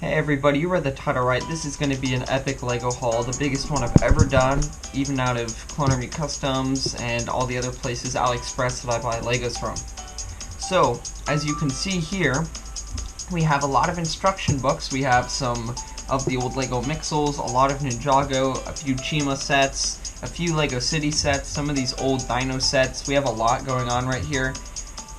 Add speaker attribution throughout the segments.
Speaker 1: Hey everybody, you read the title right. This is going to be an epic LEGO haul, the biggest one I've ever done, even out of Clone Army Customs and all the other places, AliExpress, that I buy LEGOs from. So, as you can see here, we have a lot of instruction books. We have some of the old LEGO Mixels, a lot of Ninjago, a few Chima sets, a few LEGO City sets, some of these old Dino sets. We have a lot going on right here.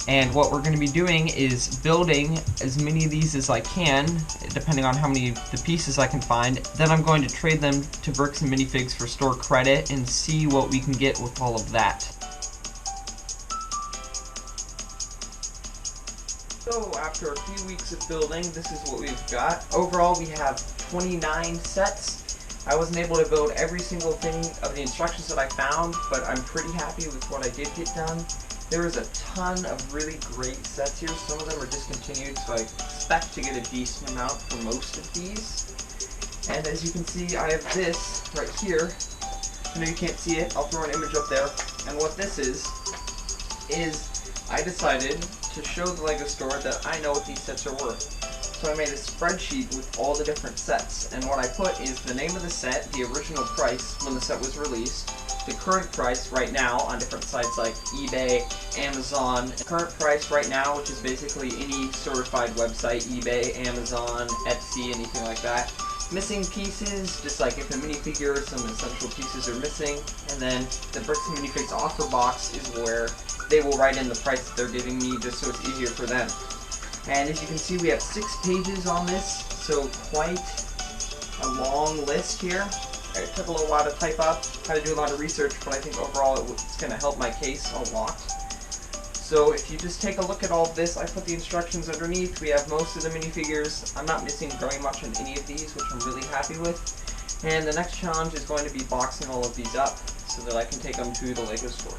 Speaker 1: And what we're going to be doing is building as many of these as I can, depending on how many of the pieces I can find. Then I'm going to trade them to Bricks and Minifigs for store credit and see what we can get with all of that. So after a few weeks of building, this is what we've got. Overall we have 29 sets. I wasn't able to build every single thing of the instructions that I found, but I'm pretty happy with what I did get done. There is a ton of really great sets here. Some of them are discontinued, so I expect to get a decent amount for most of these. And as you can see, I have this right here. I know you can't see it. I'll throw an image up there. And what this is I decided to show the LEGO store that I know what these sets are worth. So I made a spreadsheet with all the different sets. And what I put is the name of the set, the original price when the set was released, the current price right now on different sites like eBay, Amazon, current price right now, which is basically any certified website, eBay, Amazon, Etsy, anything like that. Missing pieces, just like if a minifigure, some essential pieces are missing, and then the Bricks and Minifigs offer box is where they will write in the price that they're giving me just so it's easier for them. And as you can see, we have 6 pages on this, so quite a long list here. It took a little while to type up, had to do a lot of research, but I think overall it's going to help my case a lot. So if you just take a look at all of this, I put the instructions underneath. We have most of the minifigures. I'm not missing very much on any of these, which I'm really happy with. And the next challenge is going to be boxing all of these up so that I can take them to the LEGO store.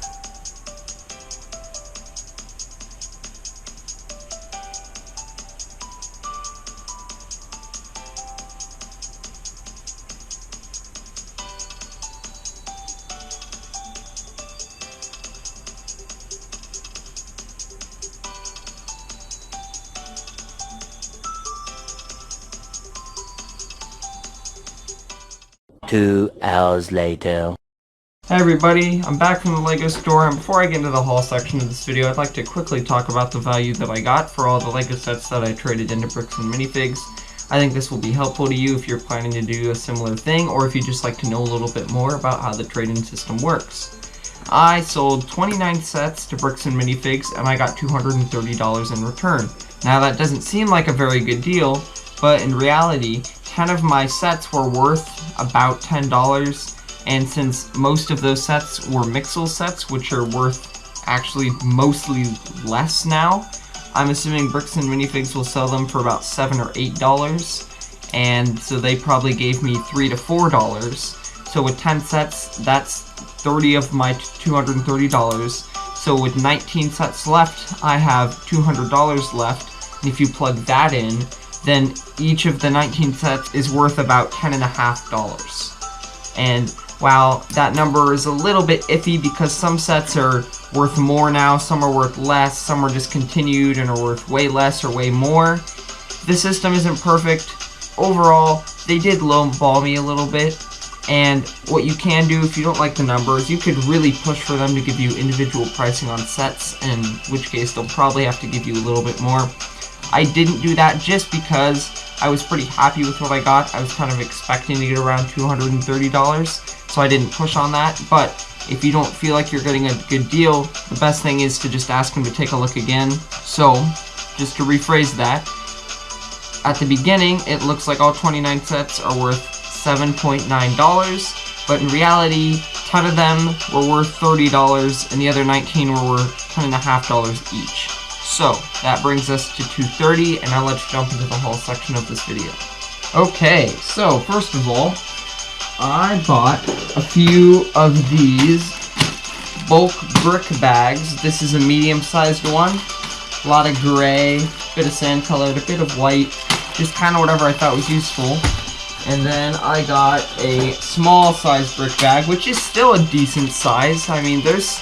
Speaker 2: Two hours later.
Speaker 1: Hey everybody, I'm back from the LEGO store, and before I get into the haul section of this video, I'd like to quickly talk about the value that I got for all the LEGO sets that I traded into Bricks and Minifigs. I think this will be helpful to you if you're planning to do a similar thing, or if you just like to know a little bit more about how the trading system works. I sold 29 sets to Bricks and Minifigs, and I got $230 in return. Now that doesn't seem like a very good deal, but in reality, 10 of my sets were worth about $10, and since most of those sets were Mixel sets, which are worth actually mostly less now, I'm assuming Bricks and Minifigs will sell them for about $7 or $8, and so they probably gave me $3 to $4. So with 10 sets, that's 30 of my $230. So with 19 sets left, I have $200 left, and if you plug that in, then each of the 19 sets is worth about $10.50. And while that number is a little bit iffy because some sets are worth more now, some are worth less, some are discontinued and are worth way less or way more, the system isn't perfect. Overall, they did lowball me a little bit, and what you can do if you don't like the numbers, you could really push for them to give you individual pricing on sets, in which case they'll probably have to give you a little bit more. I didn't do that just because I was pretty happy with what I got. I was kind of expecting to get around $230, so I didn't push on that. But if you don't feel like you're getting a good deal, the best thing is to just ask them to take a look again. So, just to rephrase that, at the beginning, it looks like all 29 sets are worth $7.9, but in reality, 10 of them were worth $30, and the other 19 were worth $10.50 each. So, that brings us to $230, and now let's jump into the haul section of this video. Okay, so first of all, I bought a few of these bulk brick bags. This is a medium-sized one. A lot of gray, a bit of sand colored, a bit of white, just kind of whatever I thought was useful. And then I got a small-sized brick bag, which is still a decent size. I mean, there's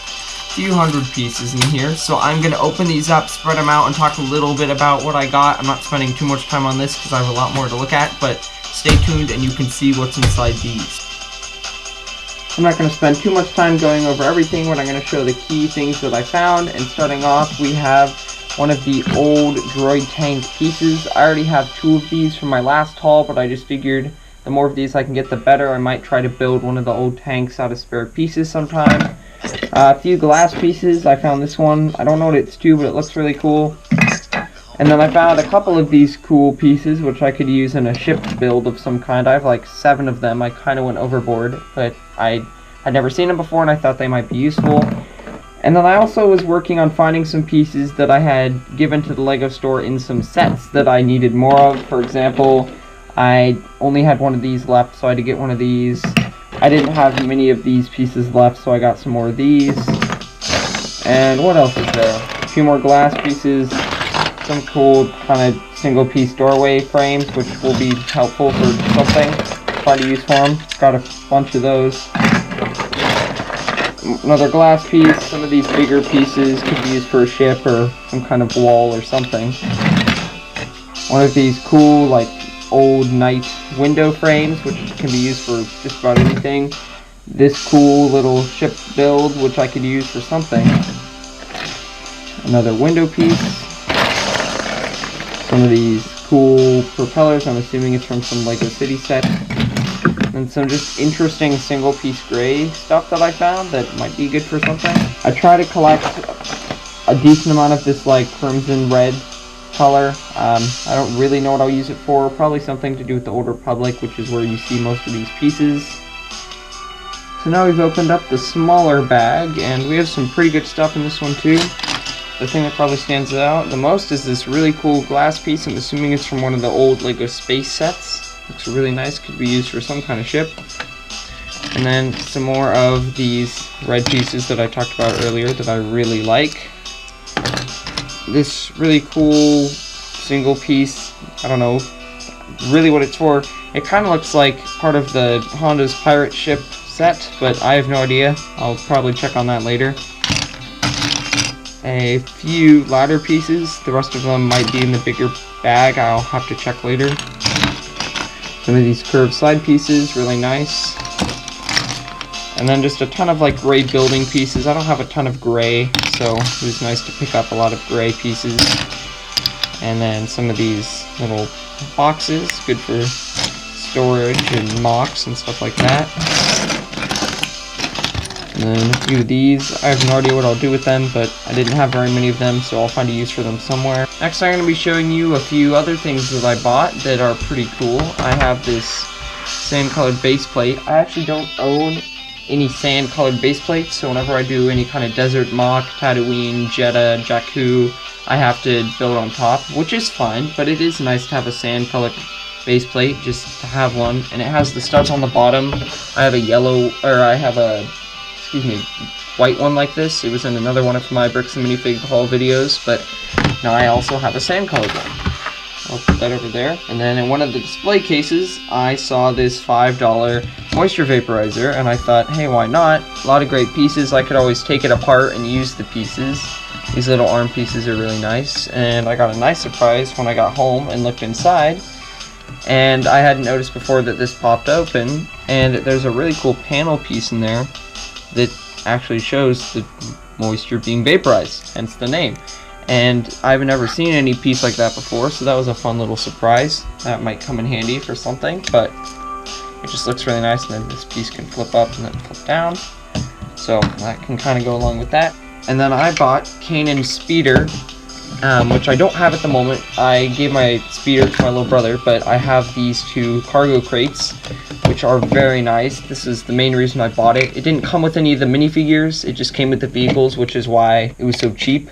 Speaker 1: few hundred pieces in here, so I'm going to open these up, spread them out, and talk a little bit about what I got. I'm not spending too much time on this because I have a lot more to look at, but stay tuned and you can see what's inside these. I'm not going to spend too much time going over everything, but I'm going to show the key things that I found. And starting off, we have one of the old droid tank pieces. I already have 2 of these from my last haul, but I just figured the more of these I can get, the better. I might try to build one of the old tanks out of spare pieces sometime. A few glass pieces. I found this one. I don't know what it's to, but it looks really cool. And then I found a couple of these cool pieces, which I could use in a ship build of some kind. I have like 7 of them. I kind of went overboard, but I had never seen them before, and I thought they might be useful. And then I also was working on finding some pieces that I had given to the LEGO store in some sets that I needed more of. For example, I only had one of these left, so I had to get one of these. I didn't have many of these pieces left, so I got some more of these. And what else is there? A few more glass pieces, some cool kind of single piece doorway frames, which will be helpful for something. Try to use for them. Got a bunch of those. Another glass piece. Some of these bigger pieces could be used for a ship or some kind of wall or something. One of these cool, like, old night window frames, which can be used for just about anything. This cool little ship build, which I could use for something. Another window piece. Some of these cool propellers. I'm assuming it's from some LEGO City set. And some just interesting single piece gray stuff that I found that might be good for something. I try to collect a decent amount of this like crimson red color. I don't really know what I'll use it for. Probably something to do with the Old Republic, which is where you see most of these pieces. So now we've opened up the smaller bag, and we have some pretty good stuff in this one too. The thing that probably stands out the most is this really cool glass piece. I'm assuming it's from one of the old LEGO space sets. Looks really nice, could be used for some kind of ship. And then some more of these red pieces that I talked about earlier that I really like. This really cool single piece, I don't know really what it's for. It kind of looks like part of the Honda's pirate ship set, but I have no idea. I'll probably check on that later. A few ladder pieces, the rest of them might be in the bigger bag, I'll have to check later. Some of these curved side pieces, really nice. And then just a ton of like gray building pieces. I don't have a ton of gray, so it was nice to pick up a lot of gray pieces. And then some of these little boxes, good for storage and mocks and stuff like that. And then a few of these. I have no idea what I'll do with them, but I didn't have very many of them, so I'll find a use for them somewhere. Next, I'm going to be showing you a few other things that I bought that are pretty cool. I have this sand-colored base plate. I actually don't own any sand-colored base plates, so whenever I do any kind of desert mock, Tatooine, Jeddah, Jakku, I have to build on top, which is fine, but it is nice to have a sand-colored base plate, just to have one. And it has the studs on the bottom. I have a yellow, or I have a white one like this. It was in another one of my Bricks and Minifig haul videos, but now I also have a sand colored one. I'll put that over there. And then in one of the display cases, I saw this $5 moisture vaporizer, and I thought, hey, why not? A lot of great pieces. I could always take it apart and use the pieces. These little arm pieces are really nice, and I got a nice surprise when I got home and looked inside. And I hadn't noticed before that this popped open, and there's a really cool panel piece in there that actually shows the moisture being vaporized, hence the name. And I've never seen any piece like that before, so that was a fun little surprise. That might come in handy for something, but it just looks really nice, and then this piece can flip up and then flip down. So that can kind of go along with that. And then I bought Kanan's speeder, which I don't have at the moment. I gave my speeder to my little brother, but I have these 2 cargo crates, which are very nice. This is the main reason I bought it. It didn't come with any of the minifigures, it just came with the vehicles, which is why it was so cheap.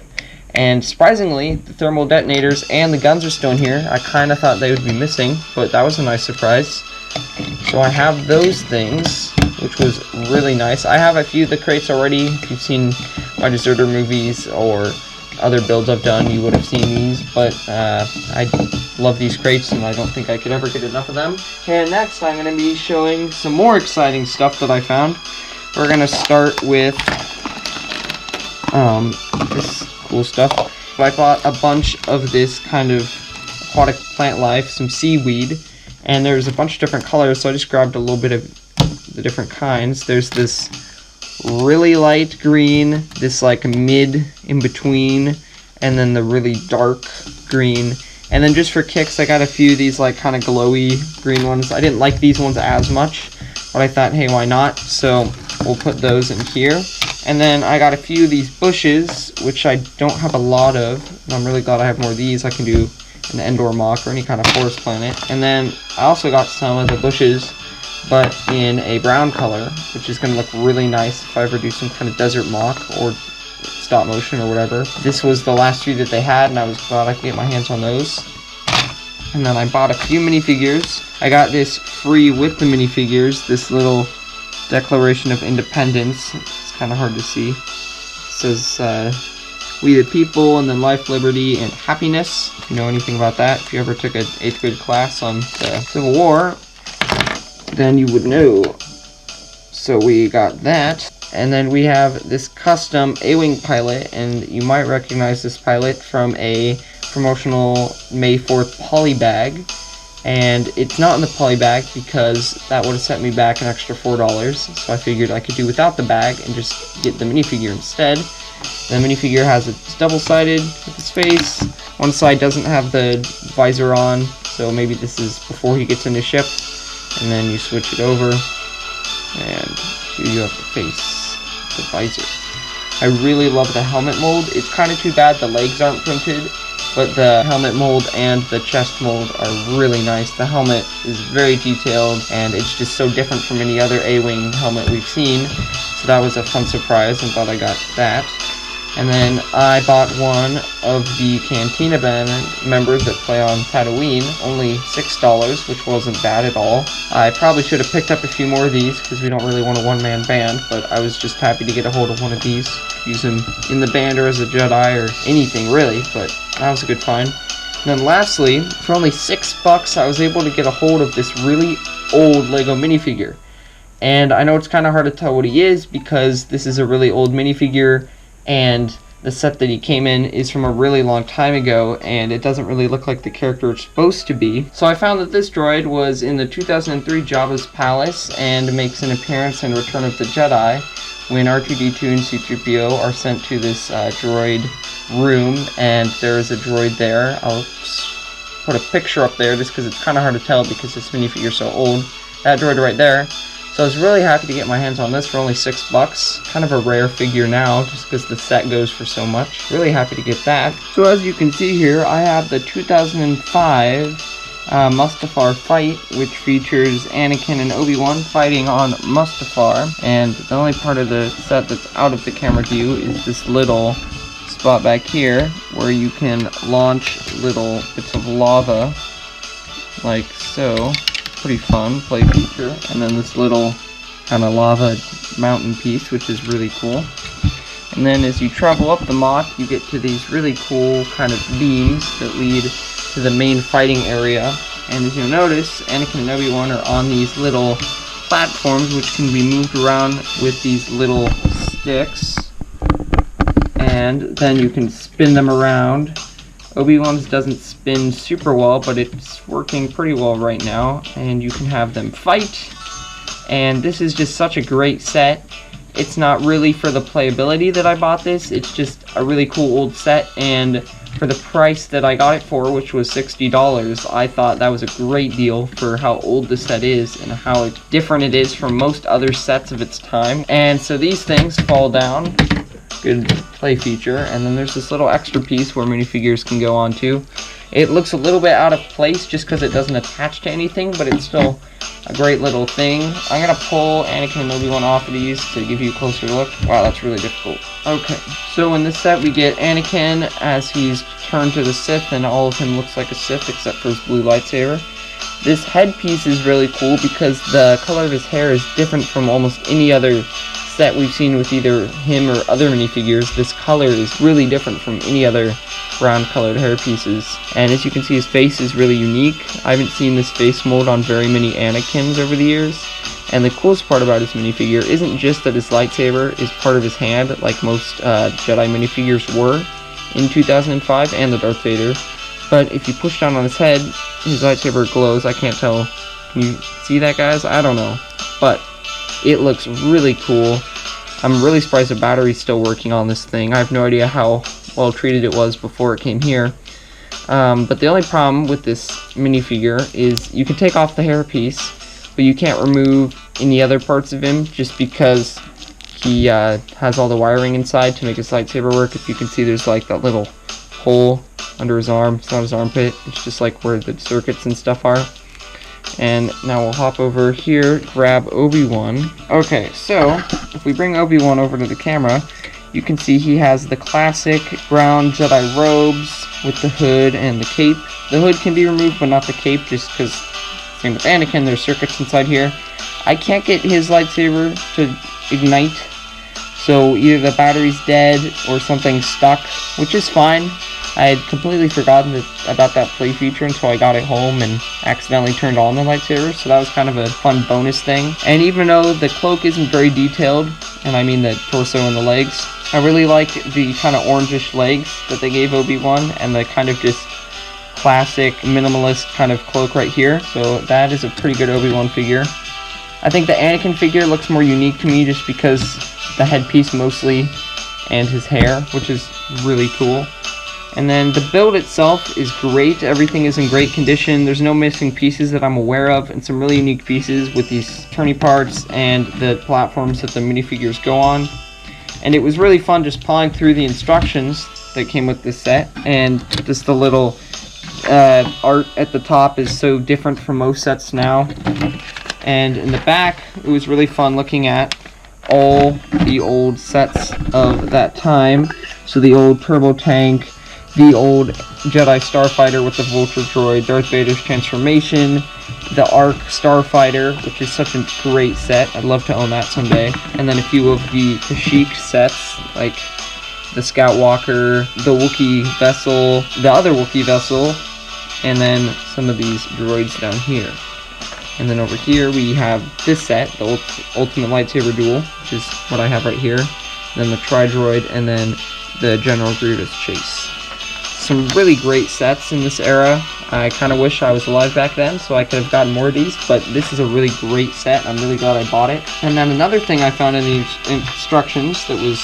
Speaker 1: And surprisingly, the thermal detonators and the guns are still in here. I kind of thought they would be missing, but that was a nice surprise. So I have those things, which was really nice. I have a few of the crates already. If you've seen my Deserter movies or other builds I've done, you would have seen these, but I love these crates, and I don't think I could ever get enough of them. And next, I'm going to be showing some more exciting stuff that I found. We're going to start with this cool stuff. I bought a bunch of this kind of aquatic plant life, some seaweed, and there's a bunch of different colors, so I just grabbed a little bit of the different kinds. There's this really light green, this like mid in between, and then the really dark green. And then just for kicks, I got a few of these like kind of glowy green ones. I didn't like these ones as much, but I thought, hey, why not? So we'll put those in here. And then I got a few of these bushes, which I don't have a lot of, and I'm really glad I have more of these. I can do an Endor mock or any kind of forest planet. And then I also got some of the bushes, but in a brown color, which is going to look really nice if I ever do some kind of desert mock or stop motion or whatever. This was the last few that they had, and I was glad I could get my hands on those. And then I bought a few minifigures. I got this free with the minifigures, this little Declaration of Independence. It's kind of hard to see. It says, we the people, and then life, liberty, and happiness. If you know anything about that, if you ever took an 8th grade class on the Civil War, then you would know. So we got that. And then we have this custom A-Wing pilot, and you might recognize this pilot from a promotional May 4th poly bag. And it's not in the poly bag because that would have set me back an extra $4. So I figured I could do without the bag and just get the minifigure instead. The minifigure has it's double-sided with his face. One side doesn't have the visor on, so maybe this is before he gets in his ship. And then you switch it over, and here you have the face, the visor. I really love the helmet mold. It's kind of too bad the legs aren't printed, but the helmet mold and the chest mold are really nice. The helmet is very detailed, and it's just so different from any other A-Wing helmet we've seen. So that was a fun surprise. I'm glad I got that. And then I bought one of the Cantina Band members that play on Tatooine, only $6, which wasn't bad at all. I probably should have picked up a few more of these because we don't really want a one-man band, but I was just happy to get a hold of one of these. Use him in the band or as a Jedi or anything really, but that was a good find. And then lastly, for only $6, I was able to get a hold of this really old Lego minifigure. And I know it's kind of hard to tell what he is because this is a really old minifigure, and the set that he came in is from a really long time ago, and it doesn't really look like the character it's supposed to be. So I found that this droid was in the 2003 Jabba's Palace and makes an appearance in Return of the Jedi when R2-D2 and C-3PO are sent to this droid room, and there is a droid there. I'll put a picture up there just because it's kind of hard to tell because this minifigure is so old. That droid right there. So I was really happy to get my hands on this for only $6. Kind of a rare figure now, just because the set goes for so much. Really happy to get that. So as you can see here, I have the 2005 Mustafar fight, which features Anakin and Obi-Wan fighting on Mustafar. And the only part of the set that's out of the camera view is this little spot back here, where you can launch little bits of lava, like so. Pretty fun play feature. And then this little kind of lava mountain piece, which is really cool. And then as you travel up the mock, you get to these really cool kind of beams that lead to the main fighting area. And as you'll notice, Anakin and Obi-Wan are on these little platforms which can be moved around with these little sticks. And then you can spin them around. Obi-Wan's doesn't spin super well, but it's working pretty well right now, and you can have them fight. And this is just such a great set. It's not really for the playability that I bought this, it's just a really cool old set, and for the price that I got it for, which was $60, I thought that was a great deal for how old the set is and how different it is from most other sets of its time. And so these things fall down. Good play feature. And then there's this little extra piece where minifigures can go on to. It looks a little bit out of place just because it doesn't attach to anything, but it's still a great little thing. I'm going to pull Anakin and Obi-Wan off of these to give you a closer look. Wow, that's really difficult. Okay, so in this set we get Anakin as he's turned to the Sith, and all of him looks like a Sith except for his blue lightsaber. This headpiece is really cool because the color of his hair is different from almost any other set we've seen with either him or other minifigures. This color is really different from any other brown colored hair pieces. And as you can see, his face is really unique. I haven't seen this face mold on very many Anakins over the years. And the coolest part about his minifigure isn't just that his lightsaber is part of his hand, like most Jedi minifigures were in 2005, and the Darth Vader, but if you push down on his head, his lightsaber glows. I can't tell. Can you see that, guys? I don't know. But it looks really cool. I'm really surprised the battery's still working on this thing. I have no idea how well treated it was before it came here. But the only problem with this minifigure is you can take off the hair piece, but you can't remove any other parts of him just because he has all the wiring inside to make his lightsaber work. If you can see, there's like that little hole under his arm. It's not his armpit, it's just like where the circuits and stuff are. And now we'll hop over here, grab Obi-Wan. Okay, so if we bring Obi-Wan over to the camera, you can see he has the classic brown Jedi robes with the hood and the cape. The hood can be removed, but not the cape, just because, same with Anakin, there's circuits inside here. I can't get his lightsaber to ignite, so either the battery's dead or something's stuck, which is fine. I had completely forgotten about that play feature until I got it home and accidentally turned on the lightsaber, so that was kind of a fun bonus thing. And even though the cloak isn't very detailed, and I mean the torso and the legs, I really like the kind of orangish legs that they gave Obi-Wan, and the kind of just classic minimalist kind of cloak right here. So that is a pretty good Obi-Wan figure. I think the Anakin figure looks more unique to me just because the headpiece mostly and his hair, which is really cool. And then the build itself is great. Everything is in great condition. There's no missing pieces that I'm aware of, and some really unique pieces with these turny parts and the platforms that the minifigures go on. And it was really fun just pawing through the instructions that came with this set, and just the little art at the top is so different from most sets now. And in the back, it was really fun looking at all the old sets of that time. So the old Turbo Tank, the old Jedi Starfighter with the Vulture droid, Darth Vader's transformation, the Arc Starfighter, which is such a great set. I'd love to own that someday. And then a few of the Kashyyyk sets, like the Scout Walker, the Wookiee vessel, the other Wookiee vessel, and then some of these droids down here. And then over here we have this set, the Ultimate Lightsaber Duel, which is what I have right here. Then the Tri-Droid, and then the General Grievous Chase. Some really great sets in this era. I kind of wish I was alive back then so I could have gotten more of these, but this is a really great set. I'm really glad I bought it. And then another thing I found in the instructions that was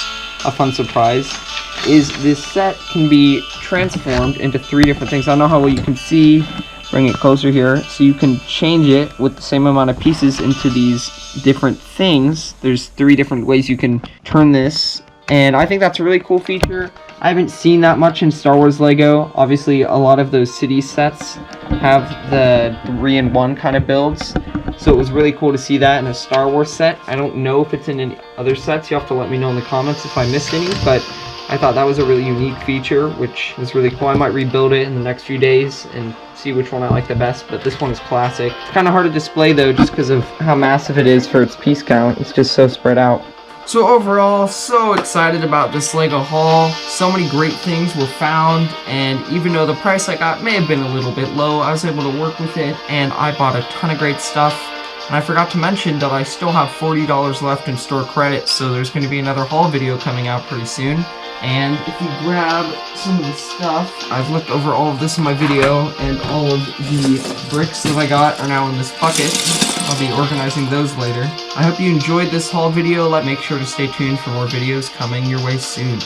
Speaker 1: a fun surprise is this set can be transformed into 3 different things. I don't know how well you can see. Bring it closer here. So you can change it with the same amount of pieces into these different things. There's 3 different ways you can turn this, and I think that's a really cool feature. I haven't seen that much in Star Wars Lego. Obviously, a lot of those city sets have the 3-in-1 kind of builds, so it was really cool to see that in a Star Wars set. I don't know if it's in any other sets. You have to let me know in the comments if I missed any, but I thought that was a really unique feature, which was really cool. I might rebuild it in the next few days and see which one I like the best, but this one is classic. It's kind of hard to display though, just because of how massive it is for its piece count. It's just so spread out. So overall, so excited about this LEGO haul. So many great things were found, and even though the price I got may have been a little bit low, I was able to work with it, and I bought a ton of great stuff. And I forgot to mention that I still have $40 left in store credit, so there's going to be another haul video coming out pretty soon. And if you grab some of the stuff, I've looked over all of this in my video, and all of the bricks that I got are now in this bucket. I'll be organizing those later. I hope you enjoyed this haul video. Make sure to stay tuned for more videos coming your way soon.